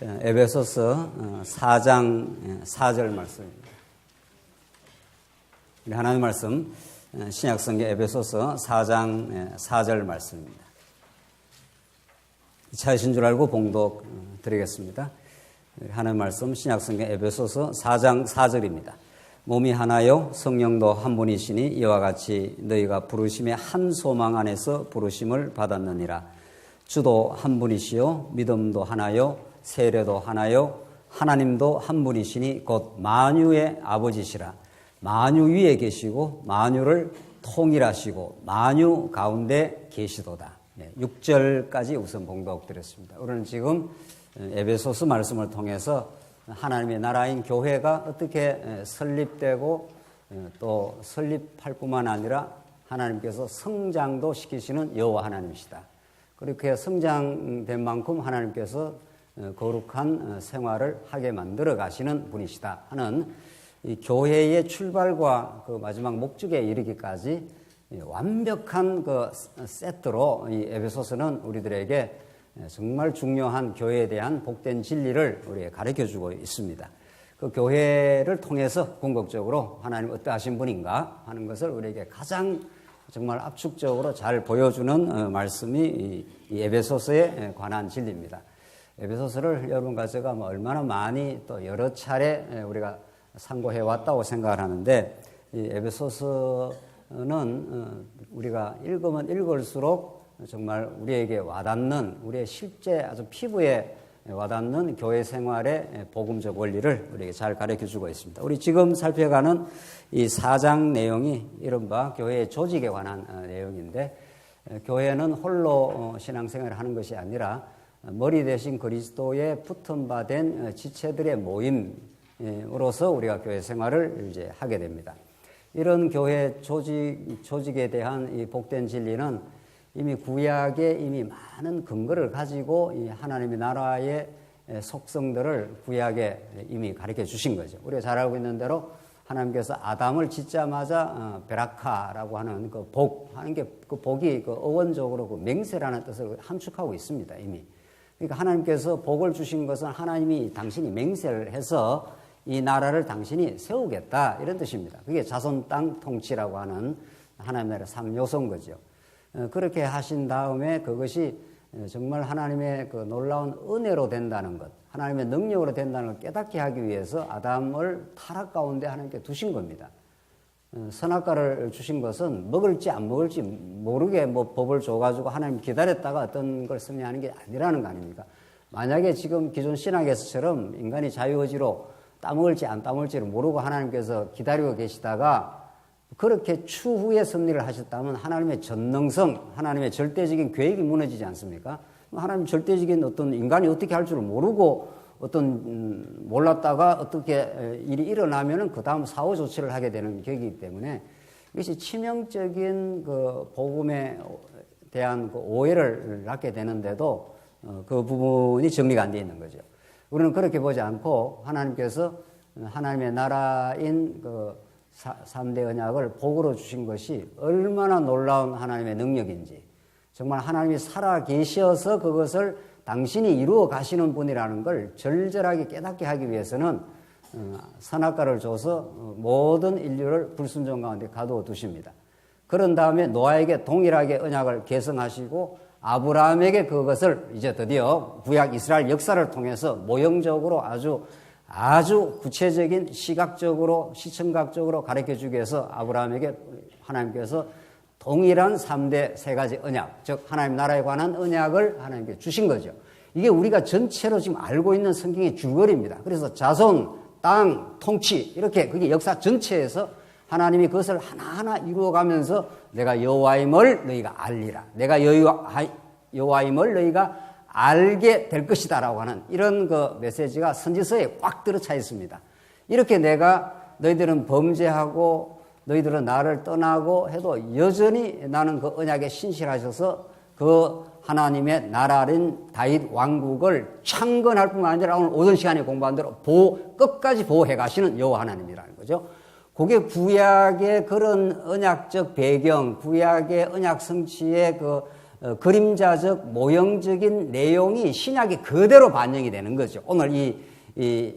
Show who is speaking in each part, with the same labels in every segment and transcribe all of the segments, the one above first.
Speaker 1: 에베소서 4장 4절 말씀입니다. 우리 하나님 말씀 신약성경 에베소서 4장 4절 말씀입니다. 차이신 줄 알고 봉독 드리겠습니다. 하나님 말씀 신약성경 에베소서 4장 4절입니다. 몸이 하나요 성령도 한 분이시니 이와 같이 너희가 부르심의 한 소망 안에서 부르심을 받았느니라. 주도 한 분이시요 믿음도 하나요 세례도 하나요 하나님도 한 분이시니 곧 만유의 아버지시라. 만유 위에 계시고 만유를 통일하시고 만유 가운데 계시도다. 6절까지 우선 봉독드렸습니다. 우리는 지금 에베소서 말씀을 통해서 하나님의 나라인 교회가 어떻게 설립되고 또 설립할 뿐만 아니라 하나님께서 성장도 시키시는 여호와 하나님이시다. 그렇게 성장된 만큼 하나님께서 거룩한 생활을 하게 만들어 가시는 분이시다 하는 이 교회의 출발과 그 마지막 목적에 이르기까지 완벽한 그 세트로 이 에베소서는 우리들에게 정말 중요한 교회에 대한 복된 진리를 우리에게 가르쳐주고 있습니다. 그 교회를 통해서 궁극적으로 하나님 어떠하신 분인가 하는 것을 우리에게 가장 정말 압축적으로 잘 보여주는 말씀이 이 에베소서에 관한 진리입니다. 에베소서를 여러분과 제가 얼마나 많이 또 여러 차례 우리가 상고해 왔다고 생각을 하는데, 이 에베소서는 우리가 읽으면 읽을수록 정말 우리에게 와닿는, 우리의 실제 아주 피부에 와닿는 교회 생활의 복음적 원리를 우리에게 잘 가르쳐 주고 있습니다. 우리 지금 살펴가는 이 4장 내용이 이른바 교회의 조직에 관한 내용인데, 교회는 홀로 신앙생활을 하는 것이 아니라 머리 대신 그리스도에 붙은 바 된 지체들의 모임으로서 우리가 교회 생활을 이제 하게 됩니다. 이런 교회 조직에 대한 이 복된 진리는 이미 구약에 이미 많은 근거를 가지고 이 하나님의 나라의 속성들을 구약에 이미 가르쳐 주신 거죠. 우리가 잘 알고 있는 대로 하나님께서 아담을 짓자마자 베라카라고 하는 그 복 하는 게 그 복이 그 어원적으로 그 맹세라는 뜻을 함축하고 있습니다. 이미. 그러니까 하나님께서 복을 주신 것은 하나님이 당신이 맹세를 해서 이 나라를 당신이 세우겠다 이런 뜻입니다. 그게 자손 땅 통치라고 하는 하나님 나라의 3요소인 거죠. 그렇게 하신 다음에 그것이 정말 하나님의 그 놀라운 은혜로 된다는 것, 하나님의 능력으로 된다는 걸 깨닫게 하기 위해서 아담을 타락 가운데 하나님께 두신 겁니다. 선악과를 주신 것은 먹을지 안 먹을지 모르게 법을 줘가지고 하나님 기다렸다가 어떤 걸 승리하는 게 아니라는 거 아닙니까? 만약에 지금 기존 신학에서처럼 인간이 자유의지로 따먹을지 안 따먹을지를 모르고 하나님께서 기다리고 계시다가 그렇게 추후에 섭리를 하셨다면 하나님의 전능성, 하나님의 절대적인 계획이 무너지지 않습니까? 하나님 절대적인 어떤 인간이 어떻게 할 줄을 모르고 몰랐다가 어떻게 일이 일어나면은 그 다음 사후 조치를 하게 되는 격이기 때문에 이것이 치명적인 그 복음에 대한 그 오해를 낳게 되는데도 그 부분이 정리가 안 되어 있는 거죠. 우리는 그렇게 보지 않고 하나님께서 하나님의 나라인 그 3대 언약을 복으로 주신 것이 얼마나 놀라운 하나님의 능력인지, 정말 하나님이 살아 계셔서 그것을 당신이 이루어 가시는 분이라는 걸 절절하게 깨닫게 하기 위해서는 선악과를 줘서 모든 인류를 불순종 가운데 가두어 두십니다. 그런 다음에 노아에게 동일하게 언약을 계승하시고 아브라함에게 그것을 이제 드디어 구약 이스라엘 역사를 통해서 모형적으로 아주 구체적인 시각적으로 시청각적으로 가르쳐 주기 위해서 아브라함에게 하나님께서 동일한 3대 3가지 언약, 즉 하나님 나라에 관한 언약을 하나님께 주신 거죠. 이게 우리가 전체로 지금 알고 있는 성경의 줄거리입니다. 그래서 자손, 땅, 통치 이렇게 그게 역사 전체에서 하나님이 그것을 하나하나 이루어가면서 내가 여호와임을 너희가 알리라. 내가 여호와임을 너희가 알게 될 것이다라고 하는 이런 그 메시지가 선지서에 꽉 들어차 있습니다. 이렇게 내가 너희들은 범죄하고 너희들은 나를 떠나고 해도 여전히 나는 그 언약에 신실하셔서 그 하나님의 나라인 다윗 왕국을 창건할 뿐만 아니라 오늘 오전 시간에 공부한 대로 끝까지 보호해 가시는 여호와 하나님이라는 거죠. 그게 구약의 그런 언약적 배경, 구약의 언약 성취의 그 그림자적 모형적인 내용이 신약에 그대로 반영이 되는 거죠. 오늘 이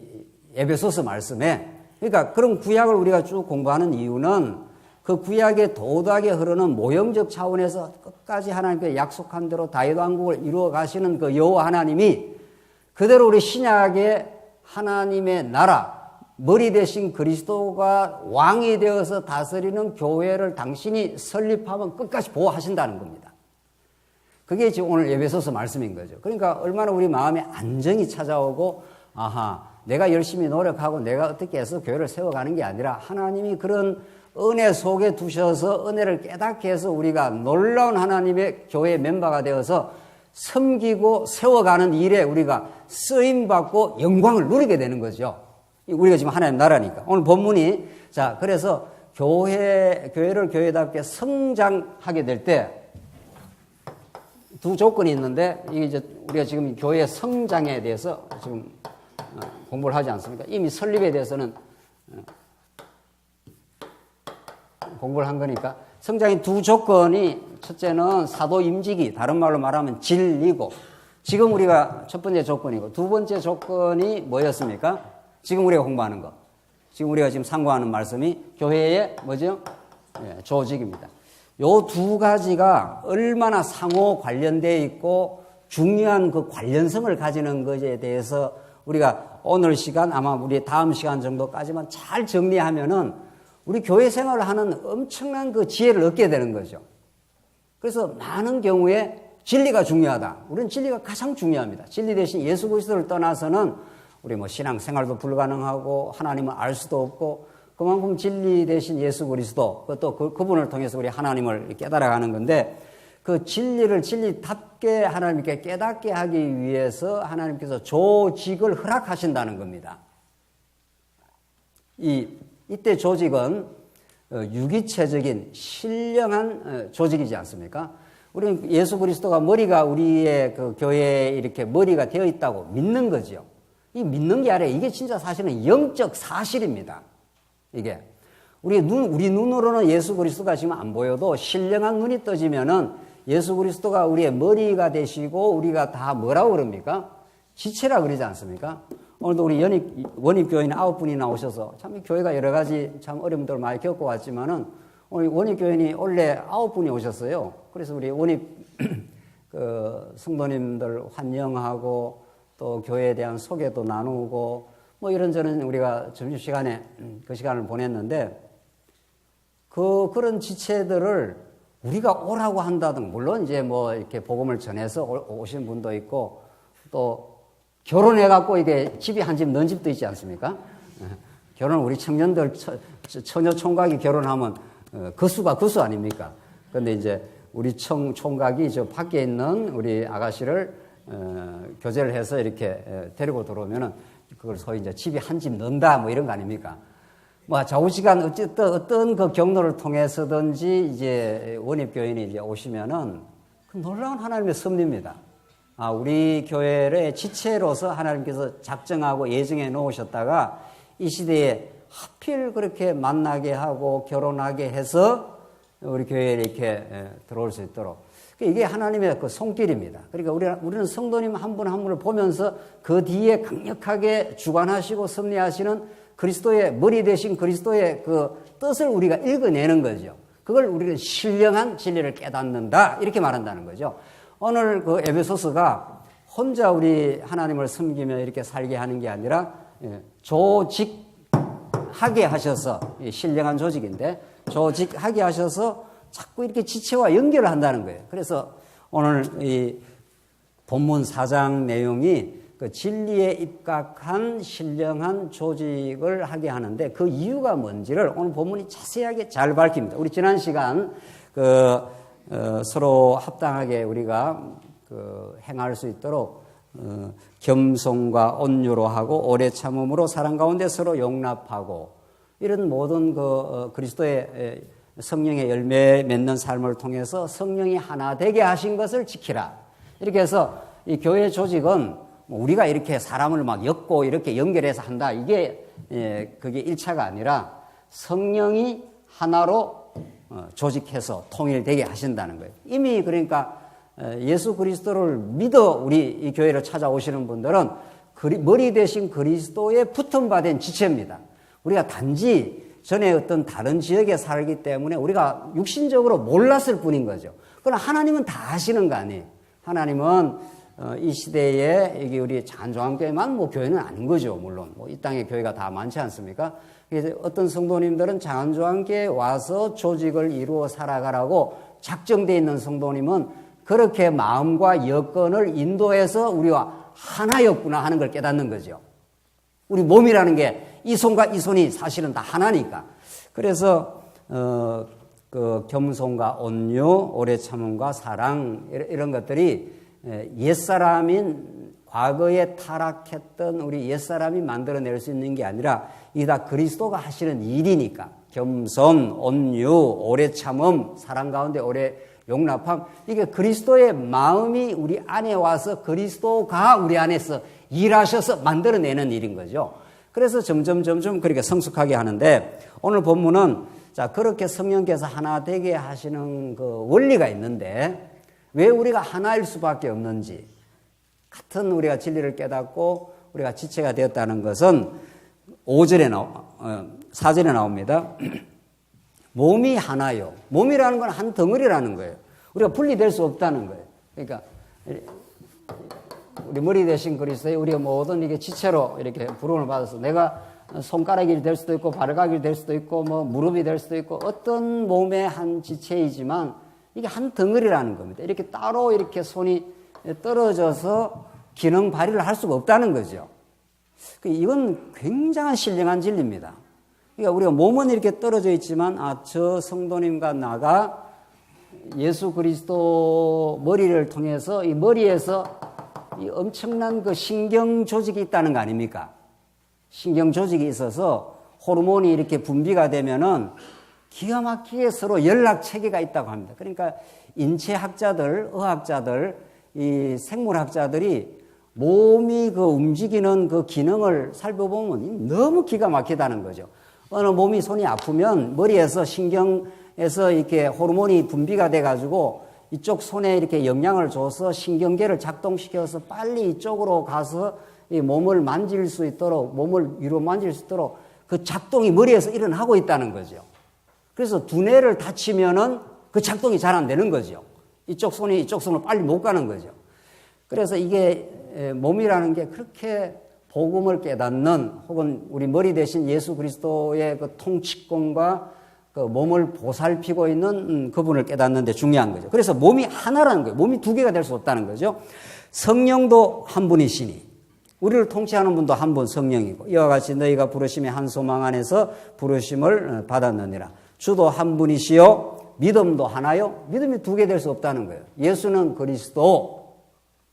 Speaker 1: 에베소서 말씀에. 그러니까 그런 구약을 우리가 쭉 공부하는 이유는 그 구약의 도덕에 흐르는 모형적 차원에서 끝까지 하나님께 약속한 대로 다윗 왕국을 이루어 가시는 그 여호와 하나님이 그대로 우리 신약의 하나님의 나라, 머리 대신 그리스도가 왕이 되어서 다스리는 교회를 당신이 설립하면 끝까지 보호하신다는 겁니다. 그게 지금 오늘 에베소서 말씀인 거죠. 그러니까 얼마나 우리 마음에 안정이 찾아오고, 아하, 내가 열심히 노력하고 내가 어떻게 해서 교회를 세워가는 게 아니라 하나님이 그런 은혜 속에 두셔서 은혜를 깨닫게 해서 우리가 놀라운 하나님의 교회 멤버가 되어서 섬기고 세워가는 일에 우리가 쓰임받고 영광을 누리게 되는 거죠. 우리가 지금 하나님 나라니까. 오늘 본문이, 자, 그래서 교회를 교회답게 성장하게 될 때 두 조건이 있는데, 이게 이제 우리가 지금 교회 성장에 대해서 지금 공부를 하지 않습니까? 이미 설립에 대해서는 공부를 한 거니까. 성장의 두 조건이, 첫째는 사도 임직이, 다른 말로 말하면 진리고, 지금 우리가 첫 번째 조건이고, 두 번째 조건이 뭐였습니까? 지금 우리가 공부하는 거. 지금 우리가 지금 상고하는 말씀이 교회의 뭐죠? 예, 조직입니다. 요 두 가지가 얼마나 상호 관련되어 있고 중요한 그 관련성을 가지는 것에 대해서 우리가 오늘 시간, 아마 우리 다음 시간 정도까지만 잘 정리하면은 우리 교회 생활을 하는 엄청난 그 지혜를 얻게 되는 거죠. 그래서 많은 경우에 진리가 중요하다. 우리는 진리가 가장 중요합니다. 진리 대신 예수 그리스도를 떠나서는 우리 뭐 신앙 생활도 불가능하고 하나님을 알 수도 없고, 그만큼 진리 대신 예수 그리스도, 또 그분을 통해서 우리 하나님을 깨달아가는 건데, 그 진리를 진리답게 하나님께 깨닫게 하기 위해서 하나님께서 조직을 허락하신다는 겁니다. 이때 조직은 유기체적인 신령한 조직이지 않습니까? 우리는 예수 그리스도가 머리가 우리의 그 교회에 이렇게 머리가 되어 있다고 믿는 거죠. 이 믿는 게 아니라 이게 진짜 사실은 영적 사실입니다. 이게 우리 눈으로는 예수 그리스도가 지금 안 보여도 신령한 눈이 떠지면은 예수 그리스도가 우리의 머리가 되시고 우리가 다 뭐라고 그럽니까? 지체라 그러지 않습니까? 오늘도 우리 원입교인 9분이나 오셔서 참 교회가 여러 가지 참 어려움들을 많이 겪고 왔지만은 오늘 원입교인이 원래 9분이 오셨어요. 그래서 우리 원입 그 성도님들 환영하고 또 교회에 대한 소개도 나누고 뭐 이런저런 우리가 점심시간에 그 시간을 보냈는데, 그런 지체들을 우리가 오라고 한다든, 물론 이제 뭐 이렇게 복음을 전해서 오신 분도 있고, 또 결혼해갖고 이게 집이 한 집 넌 집도 있지 않습니까? 결혼 우리 청년들 처녀 총각이 결혼하면 그 수가 그 수 아닙니까? 근데 이제 우리 총각이 저 밖에 있는 우리 아가씨를 교제를 해서 이렇게 데리고 들어오면은 그걸 소위 이제 집이 한 집 넣는다 뭐 이런 거 아닙니까? 뭐 좌우지간 어쨌든 어떤 그 경로를 통해서든지 이제 원입교인이 이제 오시면은 그 놀라운 하나님의 섭리입니다. 아, 우리 교회의 지체로서 하나님께서 작정하고 예정해 놓으셨다가 이 시대에 하필 그렇게 만나게 하고 결혼하게 해서 우리 교회에 이렇게 들어올 수 있도록. 이게 하나님의 그 손길입니다. 그러니까 우리는 성도님 한 분 한 분을 보면서 그 뒤에 강력하게 주관하시고 섭리하시는 그리스도의 머리 대신 그리스도의 그 뜻을 우리가 읽어내는 거죠. 그걸 우리는 신령한 진리를 깨닫는다 이렇게 말한다는 거죠. 오늘 그 에베소서가 혼자 우리 하나님을 섬기며 이렇게 살게 하는 게 아니라 조직하게 하셔서, 신령한 조직인데 조직하게 하셔서 자꾸 이렇게 지체와 연결을 한다는 거예요. 그래서 오늘 이 본문 4장 내용이 그 진리에 입각한 신령한 조직을 하게 하는데 그 이유가 뭔지를 오늘 본문이 자세하게 잘 밝힙니다. 우리 지난 시간 서로 합당하게 우리가 행할 수 있도록 겸손과 온유로 하고 오래 참음으로 사랑 가운데 서로 용납하고 이런 모든 그리스도의 성령의 열매 맺는 삶을 통해서 성령이 하나 되게 하신 것을 지키라. 이렇게 해서 이 교회 조직은 우리가 이렇게 사람을 막 엮고 이렇게 연결해서 한다. 이게 그게 1차가 아니라 성령이 하나로 조직해서 통일되게 하신다는 거예요. 이미 그러니까 예수 그리스도를 믿어 우리 이 교회를 찾아오시는 분들은 머리 대신 그리스도의 붙음 받은 지체입니다. 우리가 단지 전에 어떤 다른 지역에 살기 때문에 우리가 육신적으로 몰랐을 뿐인 거죠. 그러나 하나님은 다 아시는 거 아니에요. 하나님은 이 시대에 여기 우리 장안조항교회만 뭐 교회는 아닌 거죠. 물론 뭐 이 땅에 교회가 다 많지 않습니까? 그래서 어떤 성도님들은 장안조항교회에 와서 조직을 이루어 살아가라고 작정되어 있는 성도님은 그렇게 마음과 여건을 인도해서 우리와 하나였구나 하는 걸 깨닫는 거죠. 우리 몸이라는 게 이 손과 이 손이 사실은 다 하나니까. 그래서 그 겸손과 온유, 오래 참음과 사랑 이런 것들이 옛사람인 과거에 타락했던 우리 옛사람이 만들어낼 수 있는 게 아니라 이게 다 그리스도가 하시는 일이니까 겸손, 온유, 오래 참음, 사랑 가운데 오래 용납함 이게 그리스도의 마음이 우리 안에 와서 그리스도가 우리 안에서 일하셔서 만들어내는 일인 거죠. 그래서 점점 그렇게 성숙하게 하는데 오늘 본문은 자 그렇게 성령께서 하나 되게 하시는 그 원리가 있는데 왜 우리가 하나일 수밖에 없는지 같은 우리가 진리를 깨닫고 우리가 지체가 되었다는 것은 4절에 나옵니다. 몸이 하나요. 몸이라는 건 한 덩어리라는 거예요. 우리가 분리될 수 없다는 거예요. 그러니까 우리 머리 대신 그리스도에 우리가 모든 이게 지체로 이렇게 부름을 받아서 내가 손가락이 될 수도 있고 발가락이 될 수도 있고 뭐 무릎이 될 수도 있고 어떤 몸의 한 지체이지만 이게 한 덩어리라는 겁니다. 이렇게 따로 이렇게 손이 떨어져서 기능 발휘를 할 수가 없다는 거죠. 이건 굉장한 신령한 진리입니다. 그러니까 우리가 몸은 이렇게 떨어져 있지만 저 성도님과 나가 예수 그리스도 머리를 통해서 이 머리에서 이 엄청난 그 신경 조직이 있다는 거 아닙니까? 신경 조직이 있어서 호르몬이 이렇게 분비가 되면은 기가 막히게 서로 연락 체계가 있다고 합니다. 그러니까 인체학자들, 의학자들, 이 생물학자들이 몸이 그 움직이는 그 기능을 살펴보면 너무 기가 막히다는 거죠. 어느 몸이 손이 아프면 머리에서 신경에서 이렇게 호르몬이 분비가 돼가지고 이쪽 손에 이렇게 영향을 줘서 신경계를 작동시켜서 빨리 이쪽으로 가서 이 몸을 만질 수 있도록 몸을 위로 만질 수 있도록 그 작동이 머리에서 일어나고 있다는 거죠. 그래서 두뇌를 다치면은 그 작동이 잘 안 되는 거죠. 이쪽 손이 이쪽 손으로 빨리 못 가는 거죠. 그래서 이게 몸이라는 게 그렇게 복음을 깨닫는 혹은 우리 머리 대신 예수 그리스도의 그 통치권과 그 몸을 보살피고 있는 그분을 깨닫는 데 중요한 거죠. 그래서 몸이 하나라는 거예요. 몸이 두 개가 될 수 없다는 거죠. 성령도 한 분이시니 우리를 통치하는 분도 한 분 성령이고 이와 같이 너희가 부르심의 한 소망 안에서 부르심을 받았느니라. 주도 한 분이시요 믿음도 하나요. 믿음이 두 개 될 수 없다는 거예요. 예수는 그리스도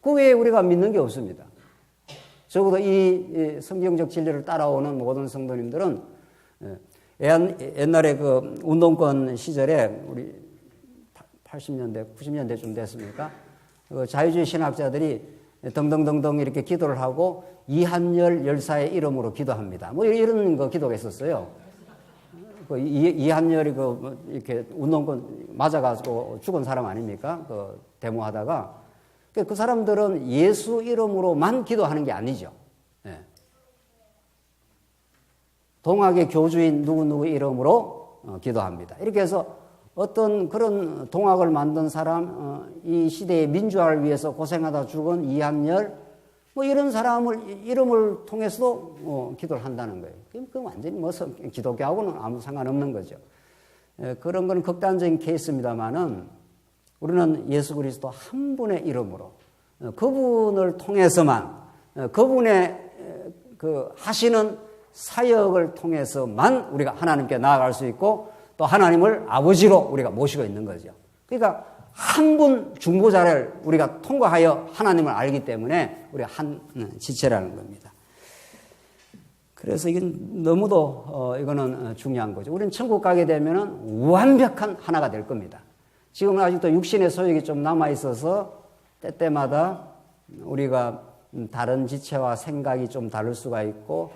Speaker 1: 그 외에 우리가 믿는 게 없습니다. 적어도 이 성경적 진리를 따라오는 모든 성도님들은 옛날에 그 운동권 시절에 우리 80년대, 90년대쯤 됐습니까? 그 자유주의 신학자들이 덩덩덩덩 이렇게 기도를 하고 이한열 열사의 이름으로 기도합니다. 뭐 이런 거 기도가 있었어요. 그 이한열이 그 이렇게 운동권 맞아가지고 죽은 사람 아닙니까? 그 데모하다가 그 사람들은 예수 이름으로만 기도하는 게 아니죠. 예. 동학의 교주인 누구누구 이름으로 기도합니다. 이렇게 해서 어떤 그런 동학을 만든 사람, 이 시대의 민주화를 위해서 고생하다 죽은 이한열, 뭐 이런 사람을 이름을 통해서도 기도를 한다는 거예요. 그 완전히 뭐 기독교하고는 아무 상관없는 거죠. 그런 건 극단적인 케이스입니다만은 우리는 예수 그리스도 한 분의 이름으로 그분을 통해서만 그분의 그 하시는 사역을 통해서만 우리가 하나님께 나아갈 수 있고 또 하나님을 아버지로 우리가 모시고 있는 거죠. 그러니까 한 분 중보자를 우리가 통과하여 하나님을 알기 때문에 우리가 한 지체라는 겁니다. 그래서 이건 너무도 이거는 중요한 거죠. 우리는 천국 가게 되면은 완벽한 하나가 될 겁니다. 지금은 아직도 육신의 소욕이 좀 남아 있어서 때때마다 우리가 다른 지체와 생각이 좀 다를 수가 있고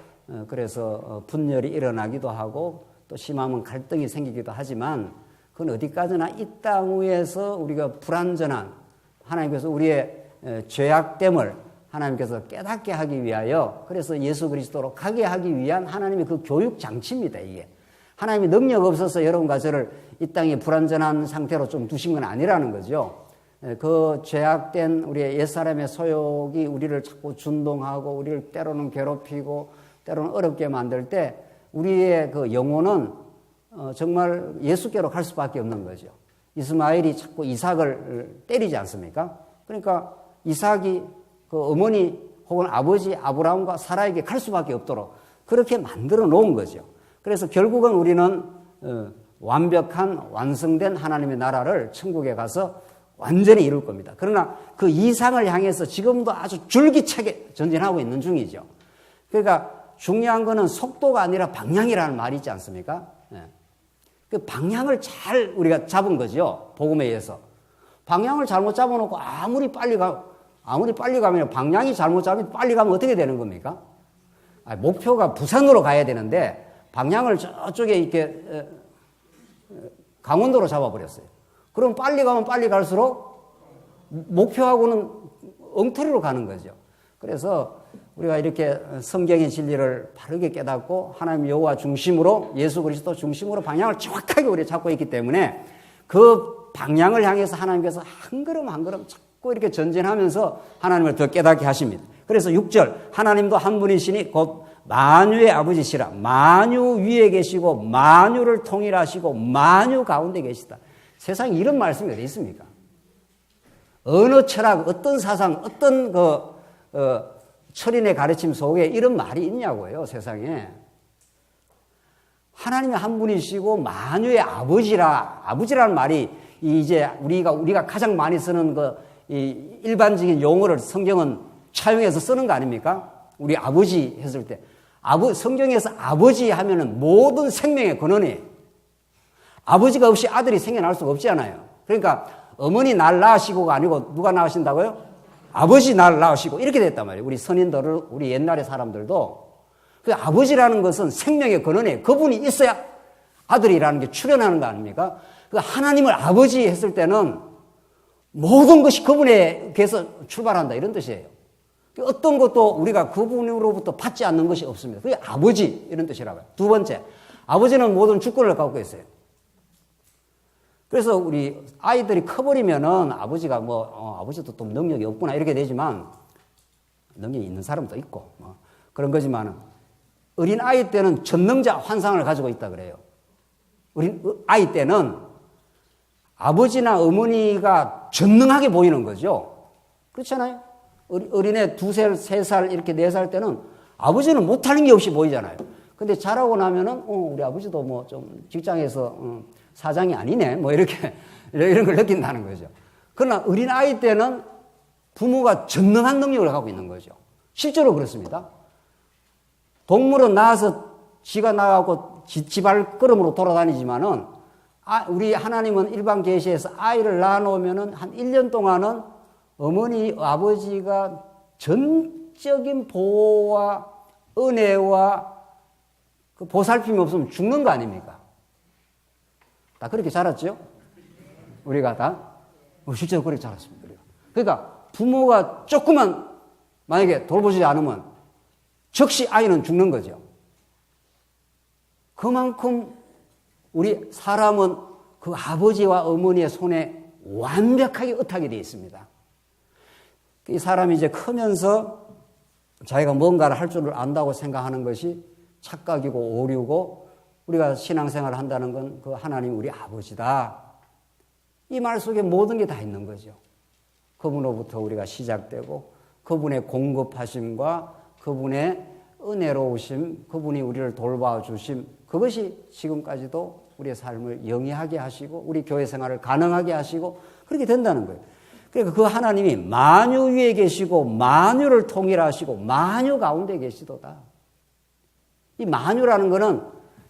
Speaker 1: 그래서 분열이 일어나기도 하고 또 심하면 갈등이 생기기도 하지만 그건 어디까지나 이 땅 위에서 우리가 불완전한 하나님께서 우리의 죄악됨을 하나님께서 깨닫게 하기 위하여 그래서 예수 그리스도로 가게 하기 위한 하나님의 그 교육 장치입니다. 이게 하나님이 능력 없어서 여러분과 저를 이 땅에 불완전한 상태로 좀 두신 건 아니라는 거죠. 그 죄악된 우리의 옛사람의 소욕이 우리를 자꾸 준동하고 우리를 때로는 괴롭히고 때로는 어렵게 만들 때 우리의 그 영혼은 정말 예수께로 갈 수밖에 없는 거죠. 이스마엘이 자꾸 이삭을 때리지 않습니까? 그러니까 이삭이 그 어머니 혹은 아버지 아브라함과 사라에게 갈 수밖에 없도록 그렇게 만들어 놓은 거죠. 그래서 결국은 우리는 완벽한 완성된 하나님의 나라를 천국에 가서 완전히 이룰 겁니다. 그러나 그 이상을 향해서 지금도 아주 줄기차게 전진하고 있는 중이죠. 그러니까 중요한 거는 속도가 아니라 방향이라는 말이 있지 않습니까? 그 방향을 잘 우리가 잡은 거죠. 복음에 의해서. 방향을 잘못 잡아놓고 아무리 빨리 가면 방향이 잘못 잡으면 빨리 가면 어떻게 되는 겁니까? 목표가 부산으로 가야 되는데 방향을 저쪽에 이렇게 강원도로 잡아버렸어요. 그럼 빨리 가면 빨리 갈수록 목표하고는 엉터리로 가는 거죠. 그래서 우리가 이렇게 성경의 진리를 바르게 깨닫고 하나님 여호와 중심으로 예수 그리스도 중심으로 방향을 정확하게 우리가 잡고 있기 때문에 그 방향을 향해서 하나님께서 한 걸음 한 걸음 자꾸 이렇게 전진하면서 하나님을 더 깨닫게 하십니다. 그래서 6절 하나님도 한 분이시니 곧 만유의 아버지시라. 만유 위에 계시고 만유를 통일하시고 만유 가운데 계시다. 세상에 이런 말씀이 어디 있습니까? 어느 철학, 어떤 사상, 어떤 철인의 가르침 속에 이런 말이 있냐고요, 세상에. 하나님이 한 분이시고 만유의 아버지라는 말이 이제 우리가 가장 많이 쓰는 이 일반적인 용어를 성경은 차용해서 쓰는 거 아닙니까? 우리 아버지 했을 때. 성경에서 아버지 하면은 모든 생명의 근원이에요. 아버지가 없이 아들이 생겨날 수가 없잖아요. 그러니까 어머니 날 낳으시고가 아니고 누가 낳으신다고요? 아버지 날 낳으시고 이렇게 됐단 말이에요. 우리 선인들을, 우리 옛날의 사람들도. 그 아버지라는 것은 생명의 근원이에요. 그분이 있어야 아들이라는 게 출현하는 거 아닙니까? 그 하나님을 아버지 했을 때는 모든 것이 그분에게서 출발한다 이런 뜻이에요. 어떤 것도 우리가 그분으로부터 받지 않는 것이 없습니다. 그게 아버지 이런 뜻이라고요. 두 번째, 아버지는 모든 주권을 갖고 있어요. 그래서 우리 아이들이 커버리면은 아버지가 아버지도 또 능력이 없구나 이렇게 되지만 능력이 있는 사람도 있고 그런 거지만은 어린 아이 때는 전능자 환상을 가지고 있다 그래요. 어린 아이 때는 아버지나 어머니가 전능하게 보이는 거죠. 그렇잖아요. 어린애 2살, 3살, 이렇게 4살 때는 아버지는 못하는 게 없이 보이잖아요. 근데 자라고 나면은, 우리 아버지도 좀 직장에서, 사장이 아니네. 이런 걸 느낀다는 거죠. 그러나 어린아이 때는 부모가 전능한 능력을 갖고 있는 거죠. 실제로 그렇습니다. 동물은 낳아서 지가 나가고 지 발걸음으로 돌아다니지만은, 우리 하나님은 일반 계시에서 아이를 낳아놓으면은 한 1년 동안은 어머니, 아버지가 전적인 보호와 은혜와 그 보살핌이 없으면 죽는 거 아닙니까? 다 그렇게 자랐죠? 우리가 다? 실제로 그렇게 자랐습니다. 그러니까 부모가 조금만 만약에 돌보지 않으면 즉시 아이는 죽는 거죠. 그만큼 우리 사람은 그 아버지와 어머니의 손에 완벽하게 의탁이 되어 있습니다. 이 사람이 이제 크면서 자기가 뭔가를 할 줄을 안다고 생각하는 것이 착각이고 오류고 우리가 신앙생활을 한다는 건 그 하나님 우리 아버지다. 이 말 속에 모든 게 다 있는 거죠. 그분으로부터 우리가 시작되고 그분의 공급하심과 그분의 은혜로우심, 그분이 우리를 돌봐주심, 그것이 지금까지도 우리의 삶을 영위하게 하시고 우리 교회 생활을 가능하게 하시고 그렇게 된다는 거예요. 그러니까 그 하나님이 만유 위에 계시고 만유를 통일하시고 만유 가운데 계시도다. 이 만유라는 거는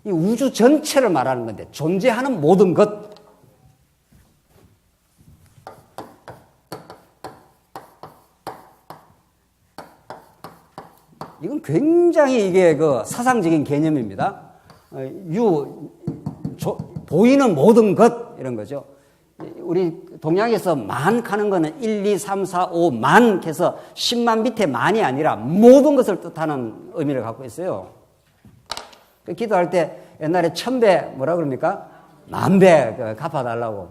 Speaker 1: 이 우주 전체를 말하는 건데 존재하는 모든 것. 이건 굉장히 이게 그 사상적인 개념입니다. 보이는 모든 것 이런 거죠. 우리 동양에서 만 가는 거는 1, 2, 3, 4, 5, 만 해서 10만 밑에 만이 아니라 모든 것을 뜻하는 의미를 갖고 있어요. 기도할 때 옛날에 1000배 뭐라 그럽니까? 만배 갚아달라고.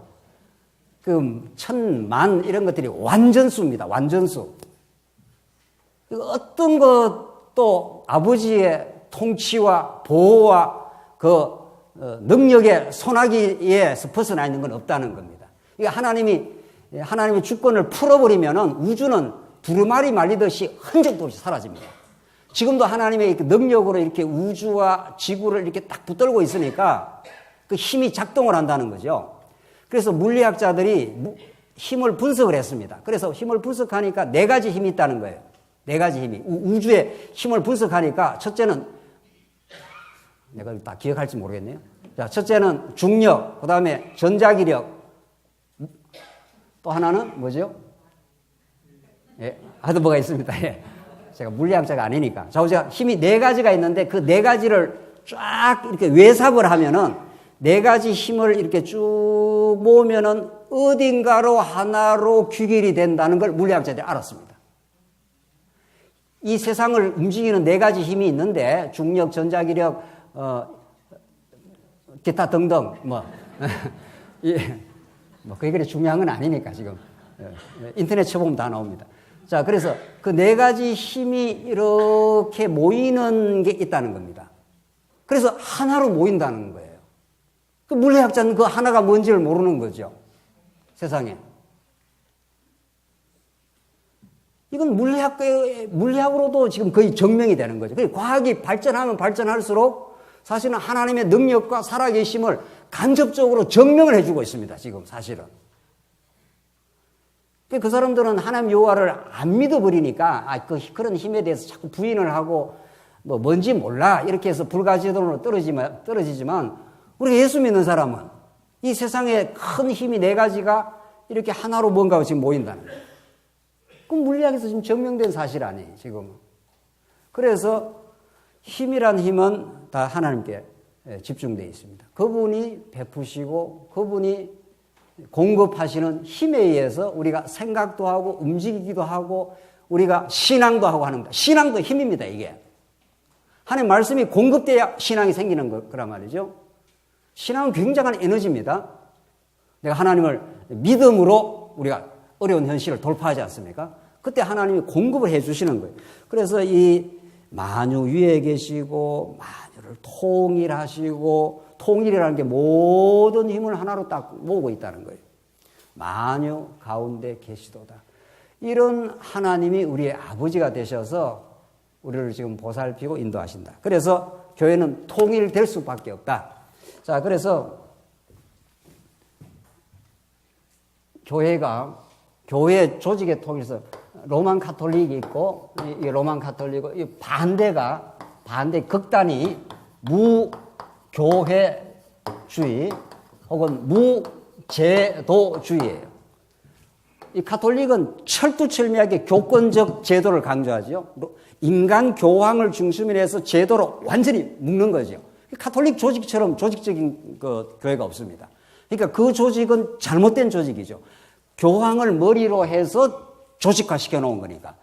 Speaker 1: 그 1000만 이런 것들이 완전수입니다. 완전수. 어떤 것도 아버지의 통치와 보호와 그 능력의 소나기에서 벗어나 있는 건 없다는 겁니다. 그러니까 하나님의 주권을 풀어버리면은 우주는 두루마리 말리듯이 흔적도 없이 사라집니다. 지금도 하나님의 능력으로 이렇게 우주와 지구를 이렇게 딱 붙들고 있으니까 그 힘이 작동을 한다는 거죠. 그래서 물리학자들이 힘을 분석을 했습니다. 그래서 힘을 분석하니까 4가지 힘이 있다는 거예요. 4가지 힘이. 우주의 힘을 분석하니까 첫째는 내가 다 기억할지 모르겠네요. 자, 첫째는 중력, 그 다음에 전자기력, 또 하나는 뭐죠? 예, 하여튼 뭐가 있습니다. 예. 제가 물리학자가 아니니까. 자, 제가 힘이 4가지가 있는데 그 4가지를 쫙 이렇게 외삽을 하면은 4가지 힘을 이렇게 쭉 모으면은 어딘가로 하나로 귀결이 된다는 걸 물리학자들이 알았습니다. 이 세상을 움직이는 4가지 힘이 있는데 중력, 전자기력, 기타 등등 예, 그게 그리 중요한 건 아니니까 지금 인터넷 쳐보면 다 나옵니다. 자, 그래서 그 4가지 힘이 이렇게 모이는 게 있다는 겁니다. 그래서 하나로 모인다는 거예요. 그 물리학자는 그 하나가 뭔지를 모르는 거죠. 세상에. 이건 물리학으로도 지금 거의 증명이 되는 거죠. 과학이 발전하면 발전할수록 사실은 하나님의 능력과 살아계심을 간접적으로 증명을 해주고 있습니다. 지금 사실은. 그 사람들은 하나님 여호와를 안 믿어버리니까 그런 힘에 대해서 자꾸 부인을 하고 뭔지 몰라 이렇게 해서 불가지론으로 떨어지지만 우리가 예수 믿는 사람은 이 세상에 큰 힘이 4가지가 이렇게 하나로 뭔가 지금 모인다는 거예요. 그럼 물리학에서 지금 증명된 사실 아니에요, 지금. 그래서 힘이란 힘은 다 하나님께 집중되어 있습니다. 그분이 베푸시고 그분이 공급하시는 힘에 의해서 우리가 생각도 하고 움직이기도 하고 우리가 신앙도 하고 하는 겁니다. 신앙도 힘입니다, 이게. 하나님 말씀이 공급돼야 신앙이 생기는 거란 말이죠. 신앙은 굉장한 에너지입니다. 내가 하나님을 믿음으로 우리가 어려운 현실을 돌파하지 않습니까? 그때 하나님이 공급을 해 주시는 거예요. 그래서 이 만유 위에 계시고 만유를 통일하시고 통일이라는 게 모든 힘을 하나로 딱 모으고 있다는 거예요. 만유 가운데 계시도다. 이런 하나님이 우리의 아버지가 되셔서 우리를 지금 보살피고 인도하신다. 그래서 교회는 통일될 수밖에 없다. 자, 그래서 교회 조직의 통일에서 로만 카톨릭이 있고, 이 로만 카톨릭은 이 반대 극단이 무교회주의 혹은 무제도주의예요. 이 카톨릭은 철두철미하게 교권적 제도를 강조하죠. 인간 교황을 중심으로 해서 제도로 완전히 묶는 거죠. 카톨릭 조직처럼 조직적인 교회가 없습니다. 그러니까 그 조직은 잘못된 조직이죠. 교황을 머리로 해서 조직화 시켜놓은 거니까.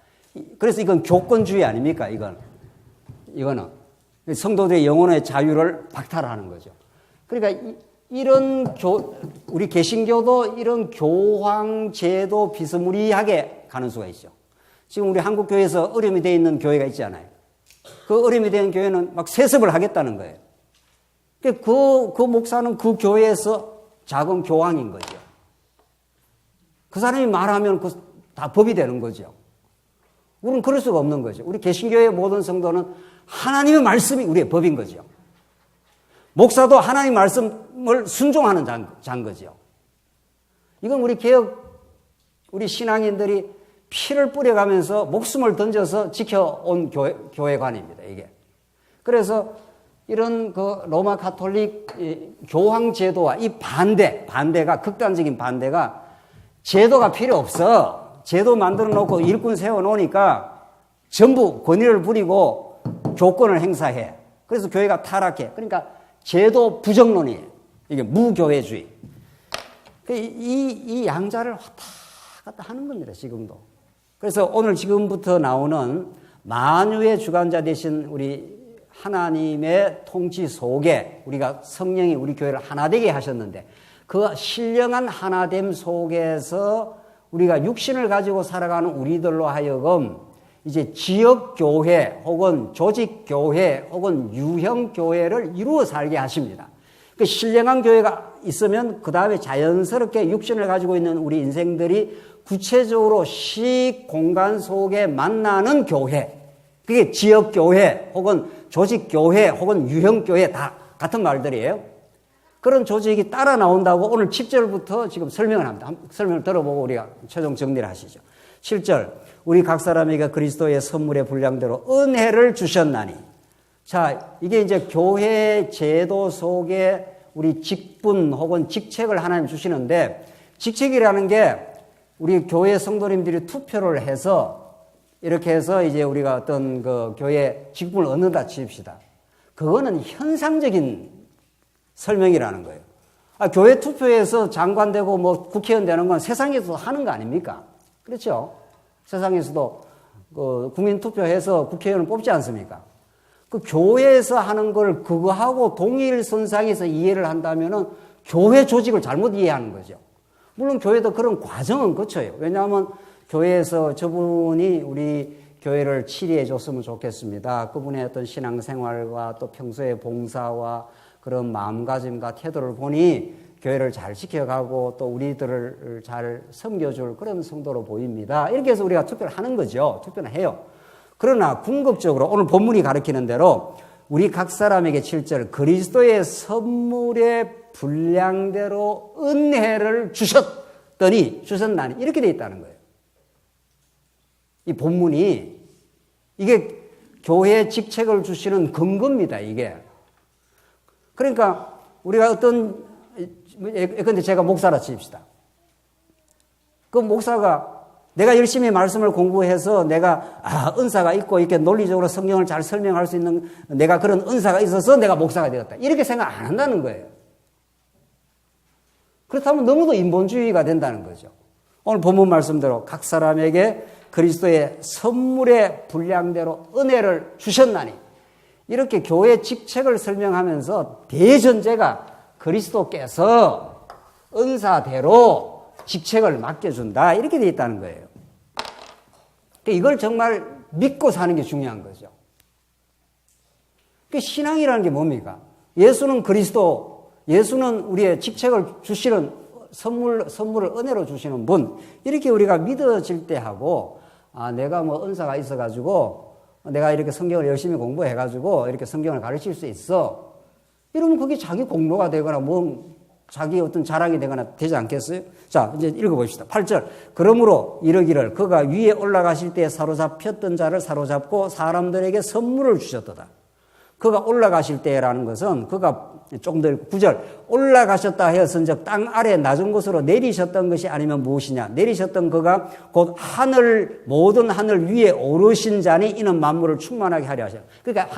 Speaker 1: 그래서 이건 교권주의 아닙니까? 이거는 성도들의 영혼의 자유를 박탈하는 거죠. 그러니까 우리 개신교도 이런 교황제도 비스무리하게 가는 수가 있죠. 지금 우리 한국 교회에서 어려움이 되어 있는 교회가 있잖아요. 그 어려움이 된 교회는 막 세습을 하겠다는 거예요. 그 목사는 그 교회에서 작은 교황인 거죠. 그 사람이 말하면 다 법이 되는 거죠. 우리는 그럴 수가 없는 거죠. 우리 개신교의 모든 성도는 하나님의 말씀이 우리의 법인 거죠. 목사도 하나님의 말씀을 순종하는 자인 거죠. 이건 우리 신앙인들이 피를 뿌려가면서 목숨을 던져서 지켜온 교회관입니다, 이게. 그래서 이런 로마 가톨릭 교황 제도와 이 반대가, 극단적인 반대가 제도가 필요 없어. 제도 만들어 놓고 일꾼 세워 놓으니까 전부 권위를 부리고 교권을 행사해. 그래서 교회가 타락해. 그러니까 제도 부정론이에요. 이게 무교회주의. 이 양자를 왔다 갔다 하는 겁니다, 지금도. 그래서 오늘 지금부터 나오는 만유의 주관자 되신 우리 하나님의 통치 속에 우리가 성령이 우리 교회를 하나 되게 하셨는데 그 신령한 하나됨 속에서 우리가 육신을 가지고 살아가는 우리들로 하여금 이제 지역교회 혹은 조직교회 혹은 유형교회를 이루어 살게 하십니다. 그 신령한 교회가 있으면 그 다음에 자연스럽게 육신을 가지고 있는 우리 인생들이 구체적으로 시 공간 속에 만나는 교회, 그게 지역교회 혹은 조직교회 혹은 유형교회 다 같은 말들이에요. 그런 조직이 따라 나온다고 오늘 7절부터 지금 설명을 합니다. 설명을 들어보고 우리가 최종 정리를 하시죠. 7절, 우리 각 사람에게 그리스도의 선물의 분량대로 은혜를 주셨나니. 자, 이게 이제 교회 제도 속에 우리 직분 혹은 직책을 하나님 주시는데 직책이라는 게 우리 교회 성도님들이 투표를 해서 이렇게 해서 이제 우리가 어떤 그 교회 직분을 얻는다 칩시다. 그거는 현상적인 설명이라는 거예요. 교회 투표에서 장관 되고 뭐 국회의원 되는 건 세상에서도 하는 거 아닙니까? 그렇죠? 세상에서도 그 국민 투표해서 국회의원을 뽑지 않습니까? 그 교회에서 하는 걸 그거하고 동일선상에서 이해를 한다면은 교회 조직을 잘못 이해하는 거죠. 물론 교회도 그런 과정은 거쳐요. 왜냐하면 교회에서 저분이 우리 교회를 치리해 줬으면 좋겠습니다. 그분의 어떤 신앙생활과 또 평소의 봉사와 그런 마음가짐과 태도를 보니 교회를 잘 지켜가고 또 우리들을 잘 섬겨줄 그런 성도로 보입니다. 이렇게 해서 우리가 투표를 하는 거죠. 투표는 해요. 그러나 궁극적으로 오늘 본문이 가르치는 대로 우리 각 사람에게 7절 그리스도의 선물의 분량대로 은혜를 주셨나니 이렇게 돼 있다는 거예요. 이 본문이 이게 교회의 직책을 주시는 근거입니다. 이게. 그러니까 우리가 어떤 근데 제가 목사라 칩시다. 그 목사가 내가 열심히 말씀을 공부해서 내가 은사가 있고 이렇게 논리적으로 성경을 잘 설명할 수 있는 내가 그런 은사가 있어서 내가 목사가 되었다. 이렇게 생각 안 한다는 거예요. 그렇다면 너무도 인본주의가 된다는 거죠. 오늘 본문 말씀대로 각 사람에게 그리스도의 선물의 분량대로 은혜를 주셨나니 이렇게 교회 직책을 설명하면서 대전제가 그리스도께서 은사대로 직책을 맡겨준다 이렇게 돼 있다는 거예요. 이걸 정말 믿고 사는 게 중요한 거죠. 신앙이라는 게 뭡니까? 예수는 그리스도, 예수는 우리의 직책을 주시는 선물을 은혜로 주시는 분 이렇게 우리가 믿어질 때 하고 내가 뭐 은사가 있어가지고 내가 이렇게 성경을 열심히 공부해가지고 이렇게 성경을 가르칠 수 있어. 이러면 그게 자기 공로가 되거나 뭐 자기 어떤 자랑이 되거나 되지 않겠어요? 자, 이제 읽어봅시다. 8절. 그러므로 이르기를 그가 위에 올라가실 때 사로잡혔던 자를 사로잡고 사람들에게 선물을 주셨도다. 그가 올라가실 때라는 것은 그가 조금 더 9절. 올라가셨다 하였은즉 땅 아래 낮은 곳으로 내리셨던 것이 아니면 무엇이냐. 내리셨던 그가 곧 하늘 모든 하늘 위에 오르신 자니 이는 만물을 충만하게 하려 하셔. 그러니까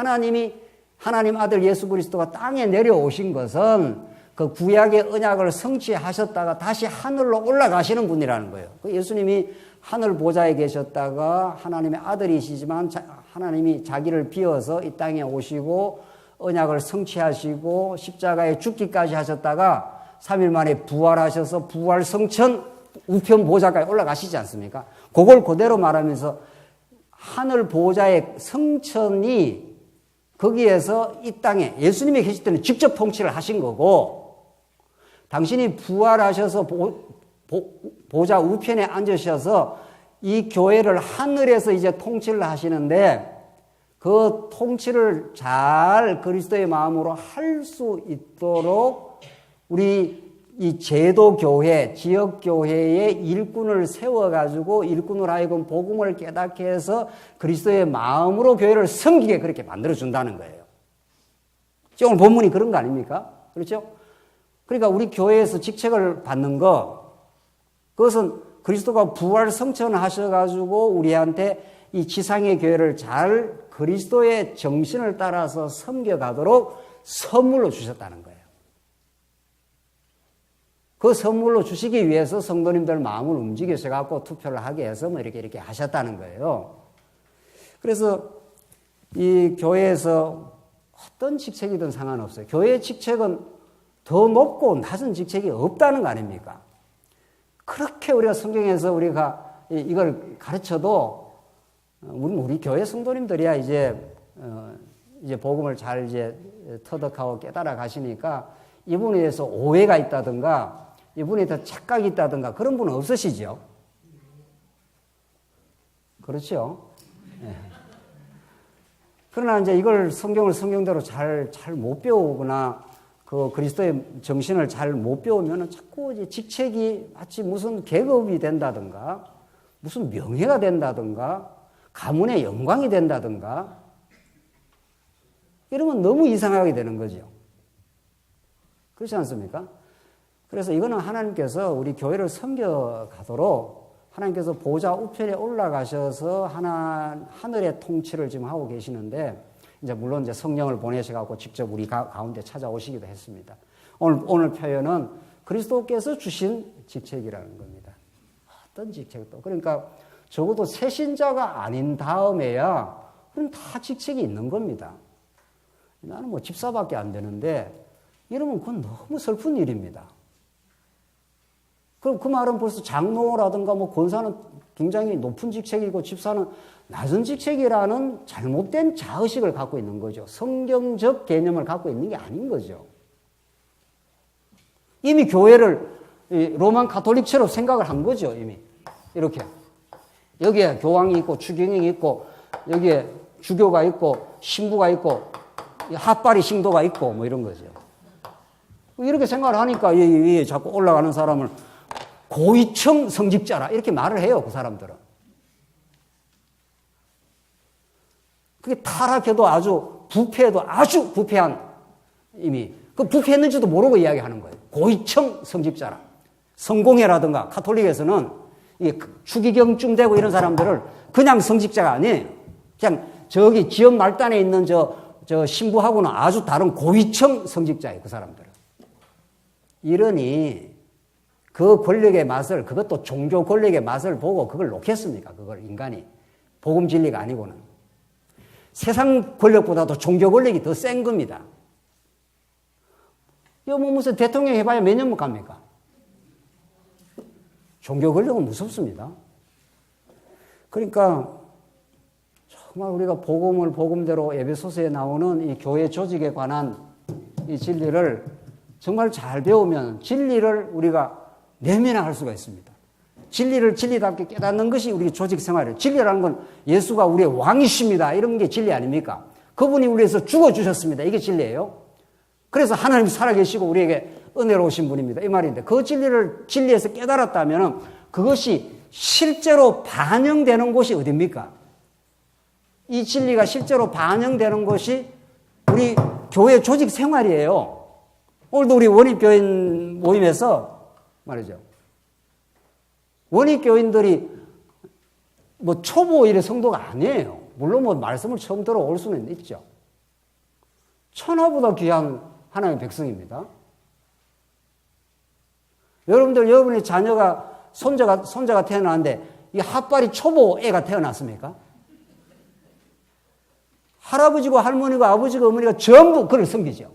Speaker 1: 하나님 아들 예수 그리스도가 땅에 내려오신 것은 그 구약의 언약을 성취하셨다가 다시 하늘로 올라가시는 분이라는 거예요. 예수님이 하늘 보좌에 계셨다가 하나님의 아들이시지만 하나님이 자기를 비워서 이 땅에 오시고 언약을 성취하시고 십자가에 죽기까지 하셨다가 3일 만에 부활하셔서 부활 성천 우편 보좌까지 올라가시지 않습니까? 그걸 그대로 말하면서 하늘 보좌의 성천이 거기에서 이 땅에 예수님이 계실 때는 직접 통치를 하신 거고 당신이 부활하셔서 보좌 우편에 앉으셔서 이 교회를 하늘에서 이제 통치를 하시는데 그 통치를 잘 그리스도의 마음으로 할 수 있도록 우리 이 제도교회, 지역교회의 일꾼을 세워가지고 일꾼을 하여금 복음을 깨닫게 해서 그리스도의 마음으로 교회를 섬기게 그렇게 만들어준다는 거예요. 오늘 본문이 그런 거 아닙니까? 그렇죠? 그러니까 우리 교회에서 직책을 받는 거, 그것은 그리스도가 부활 성천하셔가지고 우리한테 이 지상의 교회를 잘 그리스도의 정신을 따라서 섬겨가도록 선물로 주셨다는 거예요. 그 선물로 주시기 위해서 성도님들 마음을 움직이셔갖고 투표를 하게 해서 뭐 이렇게 하셨다는 거예요. 그래서 이 교회에서 어떤 직책이든 상관없어요. 교회의 직책은 더 높고 낮은 직책이 없다는 거 아닙니까? 그렇게 우리가 성경에서 우리가 이걸 가르쳐도 우리 교회 성도님들이야 이제 복음을 잘 이제 터득하고 깨달아 가시니까 이분에 대해서 오해가 있다든가 이분에 대해서 착각이 있다든가 그런 분은 없으시죠? 그렇죠? 네. 그러나 이제 이걸 성경을 성경대로 잘 못 배우거나 그 그리스도의 정신을 잘 못 배우면 자꾸 이제 직책이 마치 무슨 계급이 된다든가 무슨 명예가 된다든가 가문의 영광이 된다든가 이러면 너무 이상하게 되는 거죠. 그렇지 않습니까? 그래서 이거는 하나님께서 우리 교회를 섬겨가도록 하나님께서 보좌 우편에 올라가셔서 하늘의 통치를 지금 하고 계시는데 이제 물론 이제 성령을 보내셔갖고 직접 우리 가운데 찾아오시기도 했습니다. 오늘 표현은 그리스도께서 주신 직책이라는 겁니다. 어떤 직책도. 그러니까 적어도 새신자가 아닌 다음에야 그럼 다 직책이 있는 겁니다. 나는 뭐 집사밖에 안 되는데 이러면 그건 너무 슬픈 일입니다. 그럼 그 말은 벌써 장로라든가 뭐 권사는 굉장히 높은 직책이고 집사는 낮은 직책이라는 잘못된 자의식을 갖고 있는 거죠. 성경적 개념을 갖고 있는 게 아닌 거죠. 이미 교회를 로만 가톨릭처럼 생각을 한 거죠. 이미 이렇게 여기에 교황이 있고 추경이 있고 여기에 주교가 있고 신부가 있고 핫바리 신도가 있고 뭐 이런 거죠. 이렇게 생각을 하니까 이 자꾸 올라가는 사람을 고위층 성직자라 이렇게 말을 해요. 그 사람들은. 그게 타락해도 아주 부패해도 아주 부패한 이미 그 부패했는지도 모르고 이야기하는 거예요. 고위층 성직자라. 성공회라든가 카톨릭에서는 추기경쯤 되고 이런 사람들을 그냥 성직자가 아니에요. 그냥 저기 지역 말단에 있는 저 신부하고는 아주 다른 고위층 성직자예요. 그 사람들은. 이러니 그 권력의 맛을 그것도 종교 권력의 맛을 보고 그걸 놓겠습니까? 그걸 인간이. 복음 진리가 아니고는. 세상 권력보다도 종교 권력이 더 센 겁니다. 이거 뭐 무슨 대통령 해봐야 몇 년 못 갑니까? 종교 권력은 무섭습니다. 그러니까 정말 우리가 복음을 복음대로 에베소서에 나오는 이 교회 조직에 관한 이 진리를 정말 잘 배우면 진리를 우리가 내면화할 수가 있습니다. 진리를 진리답게 깨닫는 것이 우리 조직 생활이에요. 진리라는 건 예수가 우리의 왕이십니다. 이런 게 진리 아닙니까? 그분이 우리 위해서 죽어주셨습니다. 이게 진리예요. 그래서 하나님이 살아계시고 우리에게 은혜로우신 분입니다. 이 말인데 그 진리를 진리에서 깨달았다면 그것이 실제로 반영되는 곳이 어디입니까? 이 진리가 실제로 반영되는 것이 우리 교회 조직 생활이에요. 오늘도 우리 원입교인 모임에서 말이죠. 원입교인들이 뭐 초보 일의 성도가 아니에요. 물론 뭐 말씀을 처음 들어올 수는 있죠. 천하보다 귀한 하나님의 백성입니다. 여러분의 자녀가 손자가 태어나는데 이 핫바리 초보 애가 태어났습니까? 할아버지고 할머니고 아버지고 어머니가 전부 그를 섬기죠.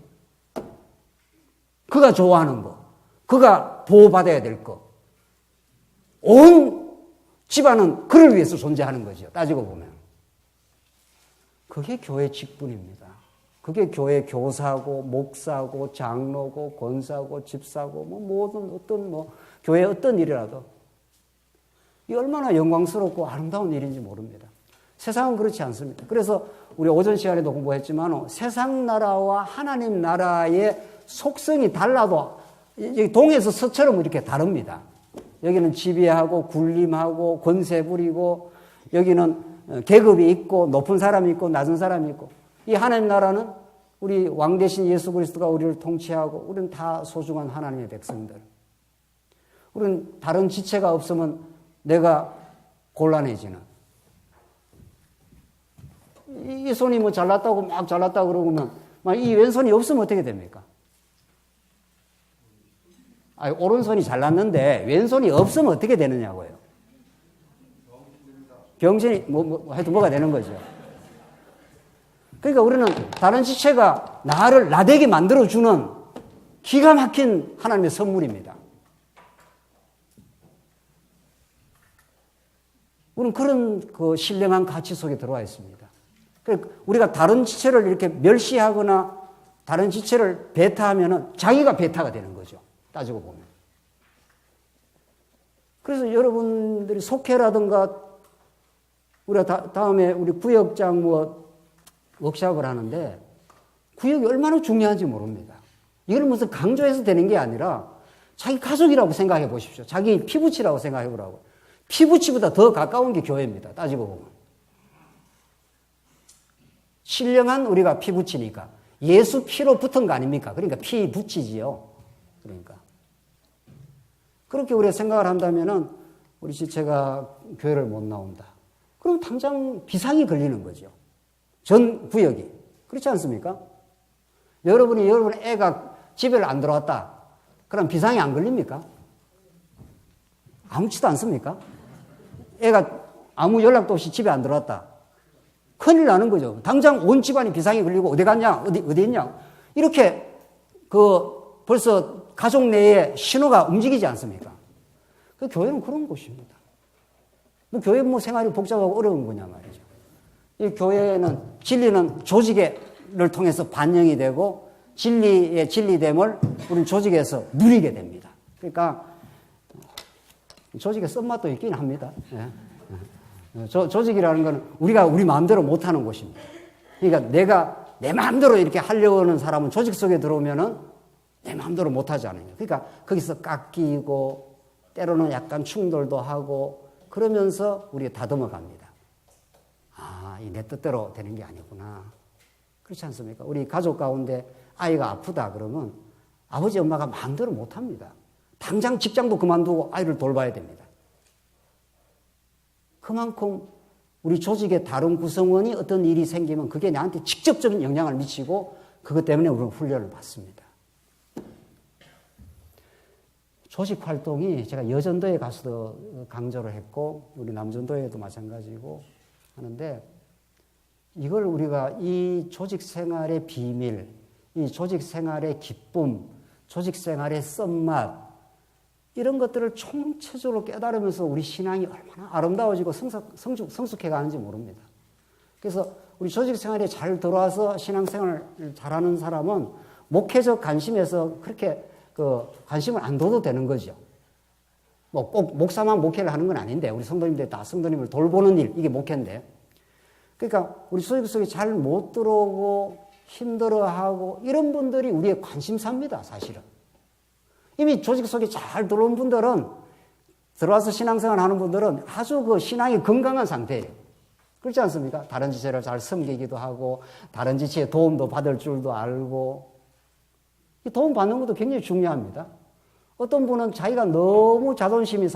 Speaker 1: 그가 좋아하는 거, 그가 보호받아야 될 거. 온 집안은 그를 위해서 존재하는 거죠. 따지고 보면. 그게 교회 직분입니다. 그게 교회 교사고, 목사고, 장로고, 권사고, 집사고, 뭐 모든 어떤 교회 어떤 일이라도 이 얼마나 영광스럽고 아름다운 일인지 모릅니다. 세상은 그렇지 않습니다. 그래서 우리 오전 시간에도 공부했지만 세상 나라와 하나님 나라의 속성이 달라도 동에서 서처럼 이렇게 다릅니다. 여기는 지배하고 군림하고 권세 부리고 여기는 계급이 있고 높은 사람이 있고 낮은 사람이 있고 이 하나님 나라는 우리 왕 대신 예수 그리스도가 우리를 통치하고 우리는 다 소중한 하나님의 백성들. 우리는 다른 지체가 없으면 내가 곤란해지는. 이 손이 뭐 잘났다고 막 잘났다고 그러면 이 왼손이 없으면 어떻게 됩니까? 오른손이 잘났는데 왼손이 없으면 어떻게 되느냐고요. 병신이 하여튼 뭐가 되는 거죠. 그러니까 우리는 다른 지체가 나를 나되게 만들어주는 기가 막힌 하나님의 선물입니다. 우리는 그런 그 신령한 가치 속에 들어와 있습니다. 그러니까 우리가 다른 지체를 이렇게 멸시하거나 다른 지체를 배타하면은 자기가 배타가 되는 거죠. 따지고 보면. 그래서 여러분들이 속회라든가 우리가 다음에 우리 구역장 워크숍을 하는데 구역이 얼마나 중요한지 모릅니다. 이걸 무슨 강조해서 되는 게 아니라 자기 가족이라고 생각해 보십시오. 자기 피부치라고 생각해 보라고. 피부치보다 더 가까운 게 교회입니다. 따지고 보면. 신령한 우리가 피부치니까 예수 피로 붙은 거 아닙니까? 그러니까 피 붙이지요. 그러니까. 그렇게 우리가 생각을 한다면은 우리 지체가 교회를 못 나온다. 그럼 당장 비상이 걸리는 거죠. 전 구역이. 그렇지 않습니까? 여러분 애가 집에 안 들어왔다. 그럼 비상이 안 걸립니까? 아무렇지도 않습니까? 애가 아무 연락도 없이 집에 안 들어왔다. 큰일 나는 거죠. 당장 온 집안이 비상이 걸리고 어디 갔냐? 어디 있냐? 이렇게 벌써 가족 내에 신호가 움직이지 않습니까? 그 교회는 그런 곳입니다. 교회 생활이 복잡하고 어려운 거냐 말이죠. 이 교회는 진리는 조직을 통해서 반영이 되고 진리의 진리됨을 우리는 조직에서 누리게 됩니다. 그러니까 조직의 쓴맛도 있긴 합니다. 조직이라는 것은 우리가 우리 마음대로 못하는 곳입니다. 그러니까 내가 내 마음대로 이렇게 하려고 하는 사람은 조직 속에 들어오면은 내 마음대로 못하지 않아요. 그러니까 거기서 깎이고 때로는 약간 충돌도 하고 그러면서 우리가 다듬어 갑니다. 이 내 뜻대로 되는 게 아니구나. 그렇지 않습니까? 우리 가족 가운데 아이가 아프다 그러면 아버지 엄마가 마음대로 못합니다. 당장 직장도 그만두고 아이를 돌봐야 됩니다. 그만큼 우리 조직의 다른 구성원이 어떤 일이 생기면 그게 나한테 직접적인 영향을 미치고 그것 때문에 우리는 훈련을 받습니다. 조직 활동이 제가 여전도에 가서도 강조를 했고 우리 남전도에도 마찬가지고 하는데 이걸 우리가 이 조직 생활의 비밀, 이 조직 생활의 기쁨, 조직 생활의 썸맛 이런 것들을 총체적으로 깨달으면서 우리 신앙이 얼마나 아름다워지고 성숙해 가는지 모릅니다. 그래서 우리 조직 생활에 잘 들어와서 신앙생활을 잘하는 사람은 목회적 관심에서 그렇게 관심을 안 둬도 되는 거죠. 꼭 목사만 목회를 하는 건 아닌데 우리 성도님들 다 성도님을 돌보는 일 이게 목회인데 그러니까 우리 조직 속에 잘 못 들어오고 힘들어하고 이런 분들이 우리의 관심사입니다. 사실은. 이미 조직 속에 잘 들어온 분들은 들어와서 신앙생활 하는 분들은 아주 그 신앙이 건강한 상태예요. 그렇지 않습니까? 다른 지체를 잘 섬기기도 하고 다른 지체의 도움도 받을 줄도 알고 이 도움 받는 것도 굉장히 중요합니다. 어떤 분은 자기가 너무 자존심이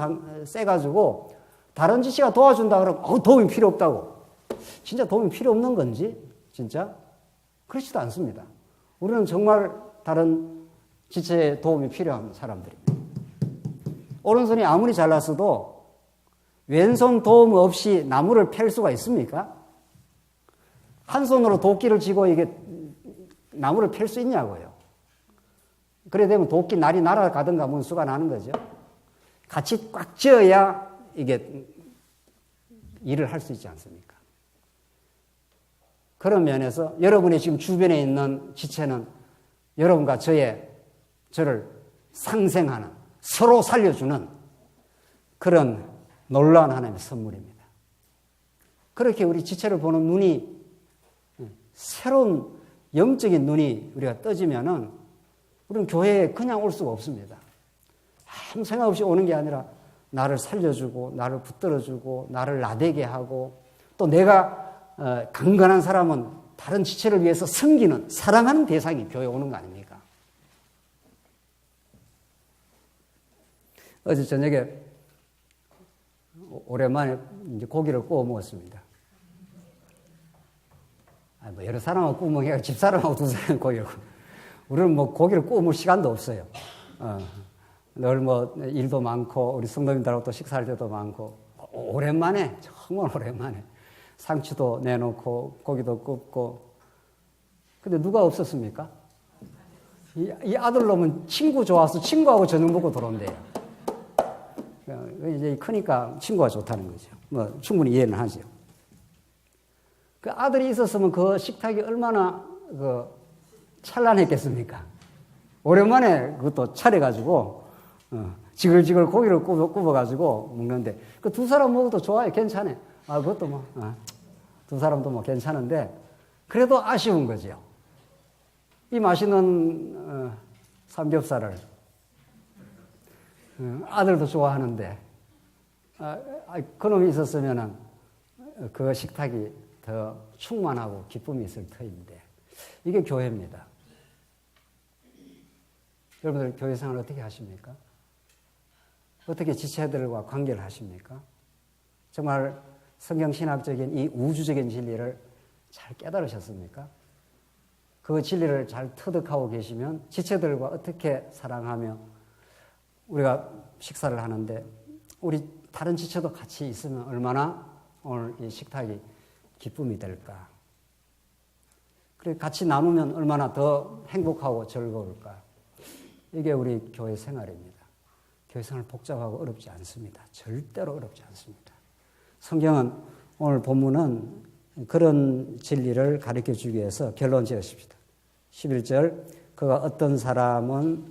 Speaker 1: 세가지고 다른 지체가 도와준다 그러면 도움이 필요 없다고. 진짜 도움이 필요 없는 건지 진짜 그렇지도 않습니다. 우리는 정말 다른 지체의 도움이 필요한 사람들입니다. 오른손이 아무리 잘났어도 왼손 도움 없이 나무를 팰 수가 있습니까? 한 손으로 도끼를 쥐고 이게 나무를 팰 수 있냐고요. 그래 되면 도끼 날이 날아가든가 문수가 나는 거죠. 같이 꽉 쥐어야 이게 일을 할 수 있지 않습니까? 그런 면에서 여러분의 지금 주변에 있는 지체는 여러분과 저를 상생하는 서로 살려주는 그런 놀라운 하나님의 선물입니다. 그렇게 우리 지체를 보는 눈이 새로운 영적인 눈이 우리가 떠지면은 우리는 교회에 그냥 올 수가 없습니다. 아무 생각 없이 오는 게 아니라 나를 살려주고 나를 붙들어주고 나를 나대게 하고 또 내가 강건한 사람은 다른 지체를 위해서 섬기는 사랑하는 대상이 교회에 오는 거 아닙니까? 어제 저녁에 오랜만에 이제 고기를 구워 먹었습니다. 여러 사람하고 구워 먹으니까 집사람하고 두 사람 고기를 우리는 고기를 구워 먹을 시간도 없어요. 늘 뭐 일도 많고 우리 성도님들하고 또 식사할 때도 많고 오랜만에 정말 오랜만에 상추도 내놓고 고기도 굽고 근데 누가 없었습니까? 이 아들놈은 친구 좋아서 친구하고 저녁 먹고 들어온대요. 이제 크니까 친구가 좋다는 거죠. 뭐 충분히 이해는 하죠. 그 아들이 있었으면 그 식탁이 얼마나 찬란했겠습니까? 오랜만에 그것도 차려가지고 지글지글 고기를 굽어가지고 먹는데 그 두 사람 먹어도 좋아요. 괜찮아요. 그것도 뭐 두 사람도 뭐 괜찮은데 그래도 아쉬운 거죠. 이 맛있는 삼겹살을 아들도 좋아하는데 그놈이 있었으면은 그 식탁이 더 충만하고 기쁨이 있을 터인데 이게 교회입니다. 여러분들 교회 생활 어떻게 하십니까? 어떻게 지체들과 관계를 하십니까? 정말 성경신학적인 이 우주적인 진리를 잘 깨달으셨습니까? 그 진리를 잘 터득하고 계시면 지체들과 어떻게 사랑하며 우리가 식사를 하는데 우리 다른 지체도 같이 있으면 얼마나 오늘 이 식탁이 기쁨이 될까? 그리고 같이 나누면 얼마나 더 행복하고 즐거울까? 이게 우리 교회 생활입니다. 교회 생활 복잡하고 어렵지 않습니다. 절대로 어렵지 않습니다. 성경은 오늘 본문은 그런 진리를 가르쳐 주기 위해서 결론 지으십시다. 11절 그가 어떤 사람은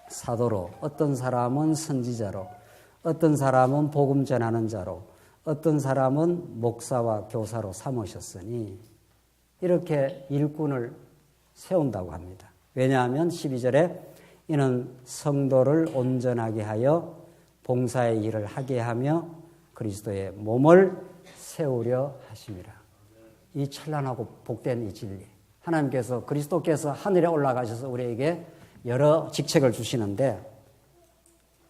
Speaker 1: 사도로 어떤 사람은 선지자로 어떤 사람은 복음 전하는 자로 어떤 사람은 목사와 교사로 삼으셨으니 이렇게 일꾼을 세운다고 합니다. 왜냐하면 12절에 이는 성도를 온전하게 하여 봉사의 일을 하게 하며 그리스도의 몸을 세우려 하심이라. 이 찬란하고 복된 이 진리. 하나님께서 그리스도께서 하늘에 올라가셔서 우리에게 여러 직책을 주시는데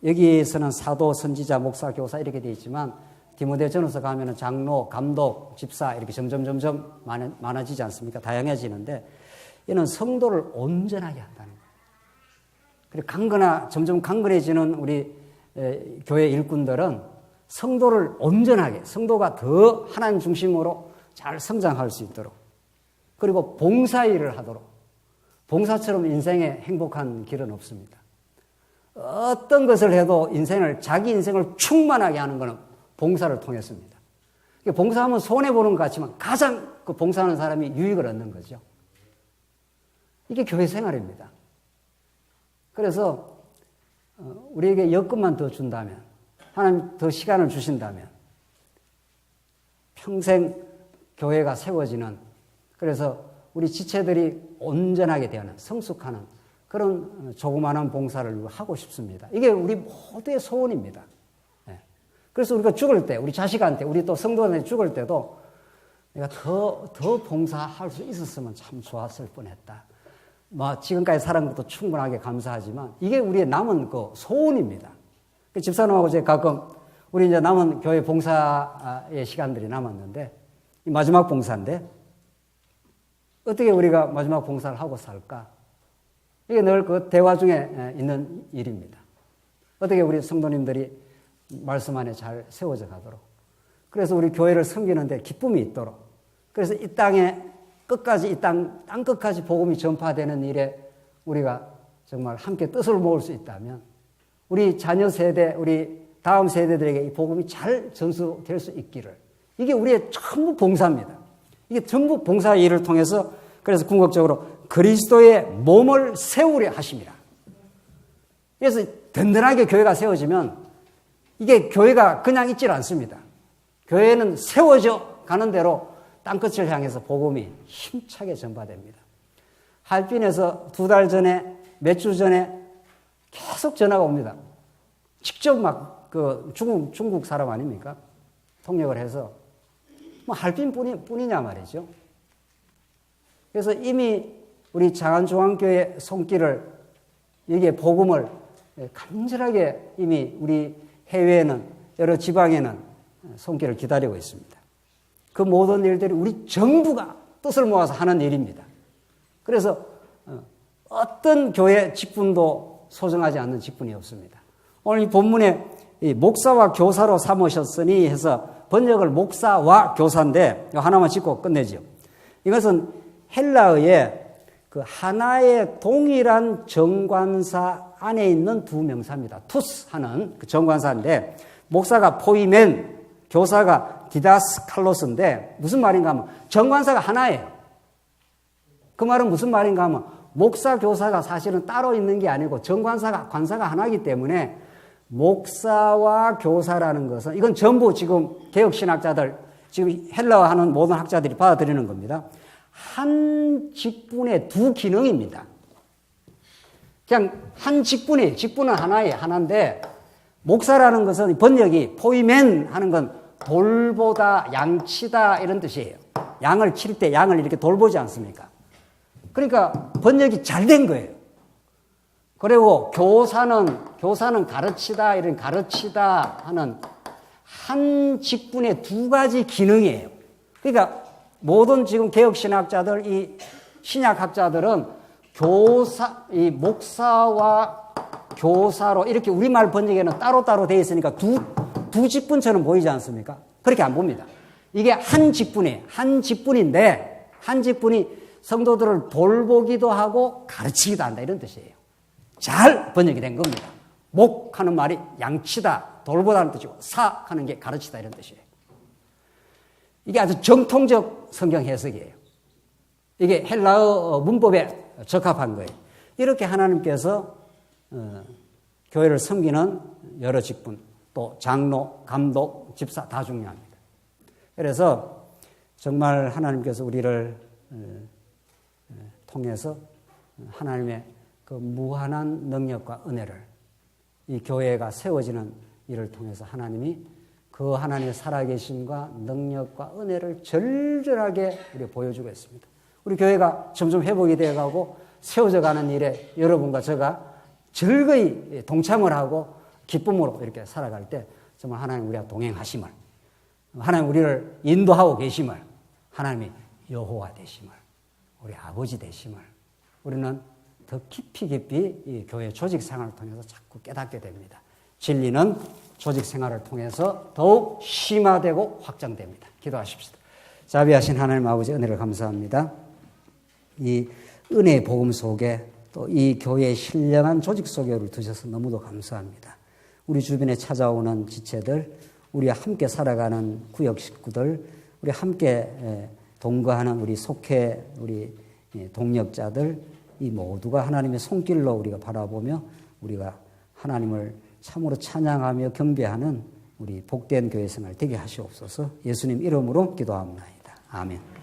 Speaker 1: 여기에서는 사도, 선지자, 목사, 교사 이렇게 되어 있지만 디모데전서 가면은 장로, 감독, 집사 이렇게 점점 많아지지 않습니까? 다양해지는데 이는 성도를 온전하게 한다는 거예요. 그리고 점점 강건해지는 우리 교회 일꾼들은 성도를 온전하게, 성도가 더 하나님 중심으로 잘 성장할 수 있도록 그리고 봉사일을 하도록 봉사처럼 인생에 행복한 길은 없습니다. 어떤 것을 해도 자기 인생을 충만하게 하는 것은 봉사를 통했습니다. 봉사하면 손해보는 것 같지만 가장 그 봉사하는 사람이 유익을 얻는 거죠. 이게 교회 생활입니다. 그래서 우리에게 여건만 더 준다면 하나님 더 시간을 주신다면 평생 교회가 세워지는 그래서 우리 지체들이 온전하게 되는 성숙하는 그런 조그마한 봉사를 하고 싶습니다. 이게 우리 모두의 소원입니다. 그래서 우리가 죽을 때 우리 자식한테 우리 또 성도한테 죽을 때도 내가 더 봉사할 수 있었으면 참 좋았을 뻔했다. 지금까지 살은 것도 충분하게 감사하지만 이게 우리의 남은 그 소원입니다. 집사님하고 제가 가끔 우리 이제 남은 교회 봉사의 시간들이 남았는데 이 마지막 봉사인데 어떻게 우리가 마지막 봉사를 하고 살까? 이게 늘 그 대화 중에 있는 일입니다. 어떻게 우리 성도님들이 말씀 안에 잘 세워져 가도록. 그래서 우리 교회를 섬기는데 기쁨이 있도록. 그래서 이 땅에 끝까지 땅 끝까지 복음이 전파되는 일에 우리가 정말 함께 뜻을 모을 수 있다면 우리 자녀 세대, 우리 다음 세대들에게 이 복음이 잘 전수될 수 있기를. 이게 우리의 전부 봉사입니다. 이게 전부 봉사 일을 통해서 그래서 궁극적으로 그리스도의 몸을 세우려 하심이라. 그래서 든든하게 교회가 세워지면 이게 교회가 그냥 있질 않습니다. 교회는 세워져 가는 대로 땅끝을 향해서 복음이 힘차게 전파됩니다. 할빈에서 2달 전에, 몇 주 전에 계속 전화가 옵니다. 직접 중국 사람 아닙니까? 통역을 해서. 할빈 뿐이냐 말이죠. 그래서 이미 우리 장안중앙교회 손길을, 여기에 복음을 간절하게 이미 우리 해외에는, 여러 지방에는 손길을 기다리고 있습니다. 그 모든 일들이 우리 정부가 뜻을 모아서 하는 일입니다. 그래서 어떤 교회 직분도 소중하지 않는 직분이 없습니다. 오늘 이 본문에 이 목사와 교사로 삼으셨으니 해서 번역을 목사와 교사인데 하나만 짚고 끝내죠. 이것은 헬라어의 그 하나의 동일한 정관사 안에 있는 두 명사입니다. 투스 하는 그 정관사인데 목사가 포이멘, 교사가 디다스칼로스인데 무슨 말인가 하면 정관사가 하나예요. 그 말은 무슨 말인가 하면 목사, 교사가 사실은 따로 있는 게 아니고 정관사가, 관사가 하나이기 때문에 목사와 교사라는 것은 이건 전부 지금 개혁신학자들, 지금 헬라어 하는 모든 학자들이 받아들이는 겁니다. 한 직분의 두 기능입니다. 그냥 한 직분이에요. 직분은 하나예요. 하나인데 목사라는 것은 번역이 포이멘 하는 건 돌보다, 양치다 이런 뜻이에요. 양을 칠 때 양을 이렇게 돌보지 않습니까? 그러니까 번역이 잘 된 거예요. 그리고 교사는 가르치다, 이런 가르치다 하는 한 직분의 두 가지 기능이에요. 그러니까 모든 지금 개혁신학자들, 이 신약학자들은 이 목사와 교사로 이렇게 우리말 번역에는 따로따로 되어 있으니까 두 직분처럼 보이지 않습니까? 그렇게 안 봅니다. 이게 한 직분이에요. 한 직분인데, 한 직분이 성도들을 돌보기도 하고 가르치기도 한다 이런 뜻이에요. 잘 번역이 된 겁니다. 목 하는 말이 양치다, 돌보다는 뜻이고 사 하는 게 가르치다 이런 뜻이에요. 이게 아주 정통적 성경 해석이에요. 이게 헬라어 문법에 적합한 거예요. 이렇게 하나님께서 교회를 섬기는 여러 직분, 또 장로, 감독, 집사 다 중요합니다. 그래서 정말 하나님께서 우리를 통해서 하나님의 그 무한한 능력과 은혜를 이 교회가 세워지는 일을 통해서 하나님이 그 하나님의 살아계심과 능력과 은혜를 절절하게 우리 보여주고 있습니다. 우리 교회가 점점 회복이 되어가고 세워져 가는 일에 여러분과 제가 즐거이 동참을 하고 기쁨으로 이렇게 살아갈 때 정말 하나님 우리와 동행하심을, 하나님 우리를 인도하고 계심을, 하나님이 여호와 되심을, 우리 아버지 되심을 우리는 더 깊이 이 교회 조직 생활을 통해서 자꾸 깨닫게 됩니다. 진리는 조직 생활을 통해서 더욱 심화되고 확장됩니다. 기도하십시다. 자비하신 하나님 아버지 은혜를 감사합니다. 이 은혜의 복음 속에 또 이 교회의 신령한 조직 속에 우리를 두셔서 너무도 감사합니다. 우리 주변에 찾아오는 지체들, 우리와 함께 살아가는 구역 식구들, 우리 함께 동거하는 우리 속해 우리 동력자들, 이 모두가 하나님의 손길로 우리가 바라보며 우리가 하나님을 참으로 찬양하며 경배하는 우리 복된 교회 생활 되게 하시옵소서. 예수님 이름으로 기도합니다. 아멘.